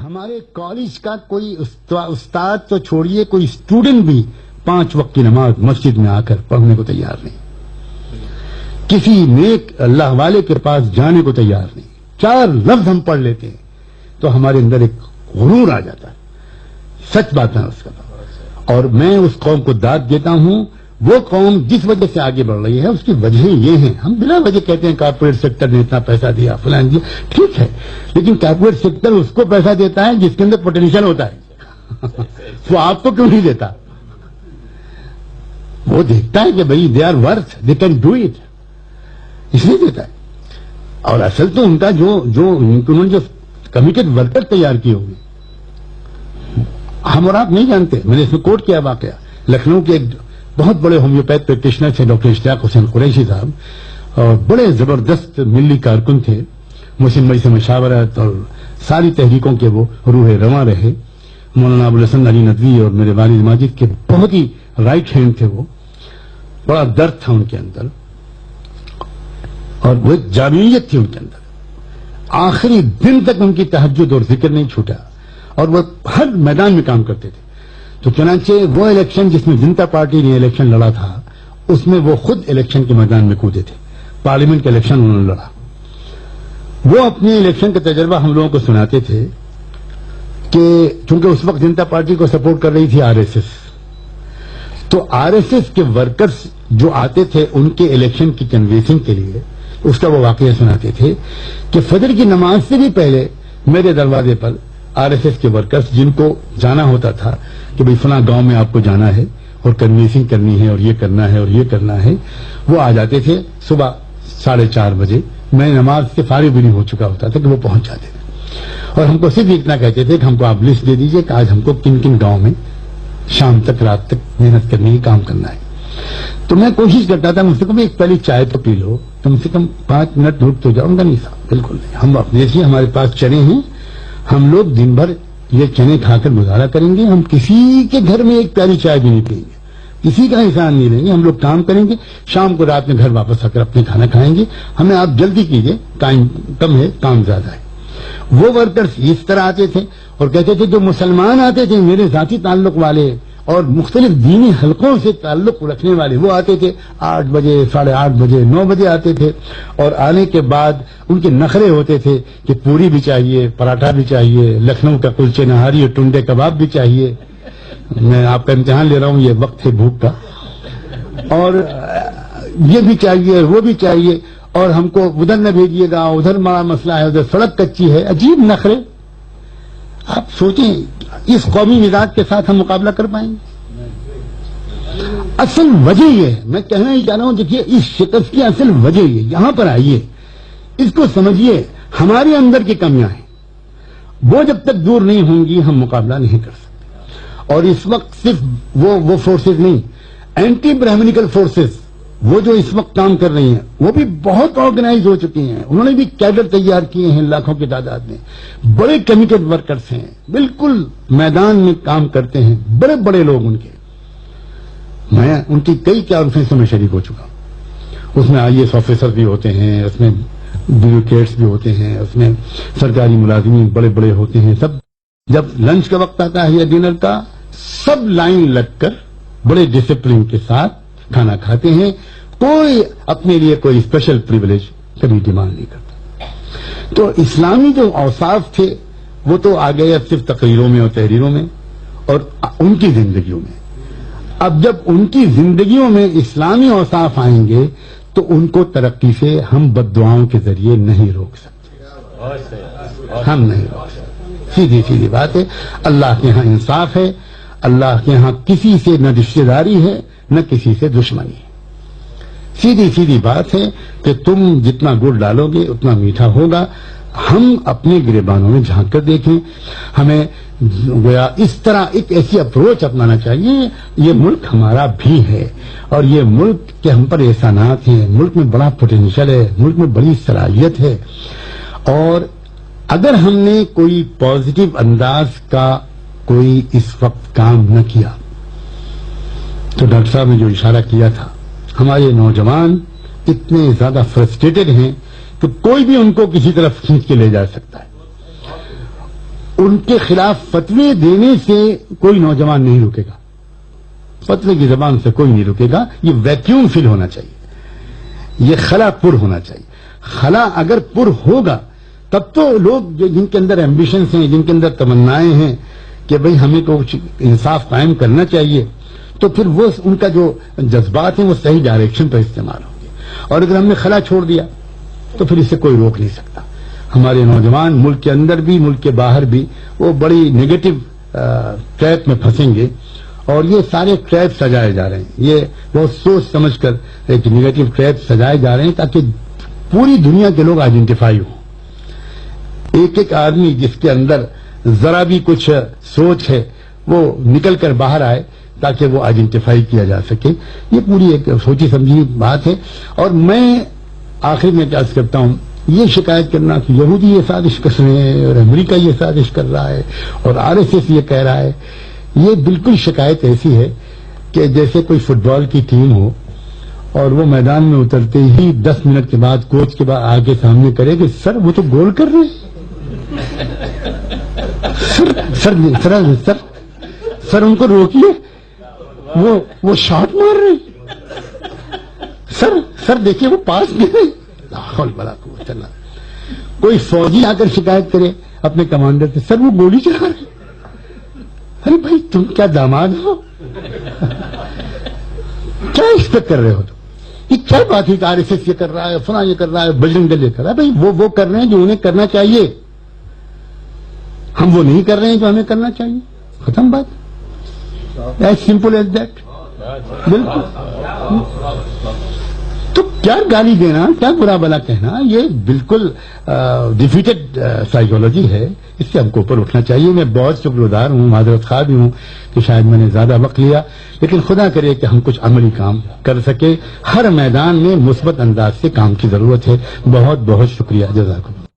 ہمارے کالج کا کوئی استاد تو چھوڑیے، کوئی اسٹوڈنٹ بھی 5 وقت کی نماز مسجد میں آ کر پڑھنے کو تیار نہیں، کسی نیک اللہ والے کے پاس جانے کو تیار نہیں۔ 4 لفظ ہم پڑھ لیتے ہیں تو ہمارے اندر ایک غرور آ جاتا ہے، سچ بات ہے اس کا۔ اور میں اس قوم کو داد دیتا ہوں، وہ قوم جس وجہ سے آگے بڑھ رہی ہے اس کی وجہیں یہ ہیں۔ ہم بلا وجہ کہتے ہیں کارپوریٹ سیکٹر نے اتنا پیسہ دیا، فلان دیا، ٹھیک ہے، لیکن کارپوریٹ سیکٹر اس کو پیسہ دیتا ہے جس کے اندر پوٹینشیل ہوتا ہے، وہ آپ کو کیوں نہیں دیتا؟ وہ دیکھتا ہے کہ بھائی they are worth, they can do it, اس لیے دیتا ہے۔ اور اصل تو ان کا انہوں نے جو کمیٹڈ ورکر تیار کیے ہوئے ہم اور آپ نہیں جانتے۔ میں نے اس میں کوٹ کیا واقعہ، لکھنؤ کے ایک بہت بڑے ہومیوپیتھ پریکٹیشنر تھے ڈاکٹر اشتیاق حسین قریشی صاحب، اور بڑے زبردست ملی کارکن تھے، مسلم بھائی سے مشاورت اور ساری تحریکوں کے وہ روح رواں رہے۔ مولانا ابوالحسن علی ندوی اور میرے والد ماجد کے بہت ہی رائٹ ہینڈ تھے، وہ بڑا درد تھا ان کے اندر اور وہ ایک جامعیت تھی ان کے اندر۔ آخری دن تک ان کی تہجد اور ذکر نہیں چھوٹا اور وہ ہر میدان میں کام کرتے تھے۔ تو چنانچہ وہ الیکشن جس میں جنتا پارٹی نے الیکشن لڑا تھا، اس میں وہ خود الیکشن کے میدان میں کودے تھے، پارلیمنٹ کا الیکشن انہوں نے لڑا۔ وہ اپنے الیکشن کا تجربہ ہم لوگوں کو سناتے تھے کہ چونکہ اس وقت جنتا پارٹی کو سپورٹ کر رہی تھی آر ایس ایس، تو آر ایس ایس کے ورکرز جو آتے تھے ان کے الیکشن کی کنوینسنگ کے لیے، اس کا وہ واقعہ سناتے تھے کہ فجر کی نماز سے بھی پہلے میرے دروازے پر آر ایس ایس کے ورکرز جن کو جانا ہوتا تھا کہ بھئی فلاں گاؤں میں آپ کو جانا ہے اور کنوینسنگ کرنی ہے اور یہ کرنا ہے اور یہ کرنا ہے، وہ آ جاتے تھے صبح 4:30 بجے۔ میں نماز سے فارغ بھی نہیں ہو چکا ہوتا تھا کہ وہ پہنچ جاتے تھے اور ہم کو صرف اتنا کہتے تھے کہ ہم کو آپ لسٹ دے دیجئے کہ آج ہم کو کن کن گاؤں میں شام تک رات تک محنت کرنی ہے، کام کرنا ہے۔ تو میں کوشش کرتا تھا مجھ سے کم ایک پہلی چائے تو پی لو، کم سے کم 5 منٹ رک تو جاؤں گا۔ نہیں صاحب بالکل نہیں، ہم اپنے دیسی ہمارے پاس چنے ہیں، ہم لوگ دن بھر یہ چنے کھا کر گزارا کریں گے، ہم کسی کے گھر میں ایک پیاری چائے بھی نہیں پئیں گے، کسی کا احسان نہیں لیں گے، ہم لوگ کام کریں گے، شام کو رات میں گھر واپس آ کر اپنے کھانا کھائیں گے، ہمیں آپ جلدی کیجئے، ٹائم کم ہے کام زیادہ ہے۔ وہ ورکرز اس طرح آتے تھے اور کہتے تھے جو مسلمان آتے تھے میرے ذاتی تعلق والے اور مختلف دینی حلقوں سے تعلق رکھنے والے، وہ آتے تھے 8 بجے، 8:30 بجے، 9 بجے آتے تھے، اور آنے کے بعد ان کے نخرے ہوتے تھے کہ پوری بھی چاہیے، پراٹھا بھی چاہیے، لکھنؤ کا کلچے نہاری اور ٹنڈے کباب بھی چاہیے۔ میں آپ کا امتحان لے رہا ہوں، یہ وقت ہے بھوک کا، اور یہ بھی چاہیے وہ بھی چاہیے، اور ہم کو ادھر نہ بھیجیے گا، ادھر بڑا مسئلہ ہے، ادھر سڑک کچی ہے، عجیب نخرے۔ آپ سوچیں اس قومی مزاج کے ساتھ ہم مقابلہ کر پائیں گے؟ اصل وجہ یہ ہے، میں کہنا ہی چاہ رہا ہوں، دیکھیے اس شکست کی اصل وجہ یہ، یہاں پر آئیے، اس کو سمجھیے، ہمارے اندر کی کمیاں ہیں، وہ جب تک دور نہیں ہوں گی ہم مقابلہ نہیں کر سکتے۔ اور اس وقت صرف وہ فورسز نہیں، اینٹی برہمنیکل فورسز وہ جو اس وقت کام کر رہی ہیں وہ بھی بہت آرگنائز ہو چکی ہیں، انہوں نے بھی کیڈر تیار کیے ہیں لاکھوں کی تعداد میں، بڑے کمیٹڈ ورکرز ہیں، بالکل میدان میں کام کرتے ہیں، بڑے بڑے لوگ ان کے، میں ان کی کئی کانفرنسوں میں شریک ہو چکا ہوں۔ اس میں آئی ایس آفیسر بھی ہوتے ہیں، اس میں بیوروکریٹس بھی ہوتے ہیں، اس میں سرکاری ملازمین بڑے بڑے ہوتے ہیں، سب جب لنچ کا وقت آتا ہے یا ڈنر کا، سب لائن لگ کر بڑے ڈسپلن کے ساتھ کھانا کھاتے ہیں، کوئی اپنے لیے کوئی اسپیشل پریویلیج کبھی ڈیمانڈ نہیں کرتا۔ تو اسلامی جو اوصاف تھے وہ تو آ گئے اب صرف تقریروں میں اور تحریروں میں اور ان کی زندگیوں میں۔ اب جب ان کی زندگیوں میں اسلامی اوصاف آئیں گے تو ان کو ترقی سے ہم بد دعاؤں کے ذریعے نہیں روک سکتے، ہم نہیں روک سکتے، سیدھی سیدھی بات ہے۔ اللہ کے ہاں انصاف ہے، اللہ کے ہاں کسی سے نہ رشتہ داری ہے نہ کسی سے دشمنی ہے، سیدھی سیدھی بات ہے کہ تم جتنا گڑ ڈالو گے اتنا میٹھا ہوگا۔ ہم اپنے گریبانوں میں جھانک کر دیکھیں، ہمیں گویا اس طرح ایک ایسی اپروچ اپنانا چاہیے، یہ ملک ہمارا بھی ہے اور یہ ملک کے ہم پر احسانات ہیں، ملک میں بڑا پوٹینشل ہے، ملک میں بڑی صلاحیت ہے، اور اگر ہم نے کوئی پازیٹو انداز کا کوئی اس وقت کام نہ کیا تو ڈاکٹر صاحب نے جو اشارہ کیا تھا، ہمارے نوجوان اتنے زیادہ فرسٹریٹڈ ہیں کہ کوئی بھی ان کو کسی طرف کھینچ کے لے جا سکتا ہے۔ ان کے خلاف فتوے دینے سے کوئی نوجوان نہیں رکے گا، فتوے کی زبان سے کوئی نہیں رکے گا. یہ ویکیوم فل ہونا چاہیے، یہ خلا پر ہونا چاہیے. خلا اگر پر ہوگا تب تو لوگ جن کے اندر ایمبیشنز ہیں، جن کے اندر تمنائیں ہیں کہ بھئی ہمیں تو انصاف قائم کرنا چاہیے، تو پھر وہ ان کا جو جذبات ہیں وہ صحیح ڈائریکشن پر استعمال ہوں گے. اور اگر ہم نے خلا چھوڑ دیا تو پھر اسے کوئی روک نہیں سکتا. ہمارے نوجوان ملک کے اندر بھی ملک کے باہر بھی وہ بڑی نیگیٹو ٹریپ میں پھنسیں گے، اور یہ سارے ٹریپ سجائے جا رہے ہیں. یہ بہت سوچ سمجھ کر ایک نیگیٹو ٹریپ سجائے جا رہے ہیں تاکہ پوری دنیا کے لوگ آئیڈینٹیفائی ہوں. ایک ایک آدمی جس کے اندر ذرا بھی کچھ سوچ ہے وہ نکل کر باہر آئے تاکہ وہ آئیڈینٹیفائی کیا جا سکے. یہ پوری ایک سوچی سمجھی بات ہے. اور میں آخر میں کیا کرتا ہوں، یہ شکایت کرنا کہ یہودی یہ سازش کر رہے ہیں اور امریکہ یہ سازش کر رہا ہے اور RSS یہ کہہ رہا ہے، یہ بالکل شکایت ایسی ہے کہ جیسے کوئی فٹ بال کی ٹیم ہو اور وہ میدان میں اترتے ہی 10 منٹ کے بعد کوچ کے بعد آگے سامنے کرے کہ سر وہ تو گول کر رہے ہیں، سر ان کو روکیے، وہ شاٹ مار رہے ہیں، سر دیکھیے وہ پاس دے رہے. بڑا چلا کوئی فوجی آ کر شکایت کرے اپنے کمانڈر سے، سر وہ گولی چلا رہے. ارے بھائی تم کیا داماد ہو، کیا ایکسپیکٹ کر رہے ہو؟ یہ کیا بات ہے کہ RSS یہ کر رہا ہے، فلاں یہ کر رہا ہے، بجرنگ دل یہ کر رہا ہے. بھائی وہ کر رہے ہیں جو انہیں کرنا چاہیے، ہم وہ نہیں کر رہے ہیں جو ہمیں کرنا چاہیے. ختم بات، ایز سمپل ایز دیٹ. بالکل. تو کیا گالی دینا، کیا برا بلا کہنا، یہ بالکل ڈیفیٹڈ سائیکولوجی ہے. اس سے ہم کو اوپر اٹھنا چاہیے. میں بہت شکر گزار ہوں، معذرت خواہ بھی ہوں کہ شاید میں نے زیادہ وقت لیا، لیکن خدا کرے کہ ہم کچھ عملی کام کر سکے. ہر میدان میں مثبت انداز سے کام کی ضرورت ہے. بہت بہت شکریہ. جزاکم.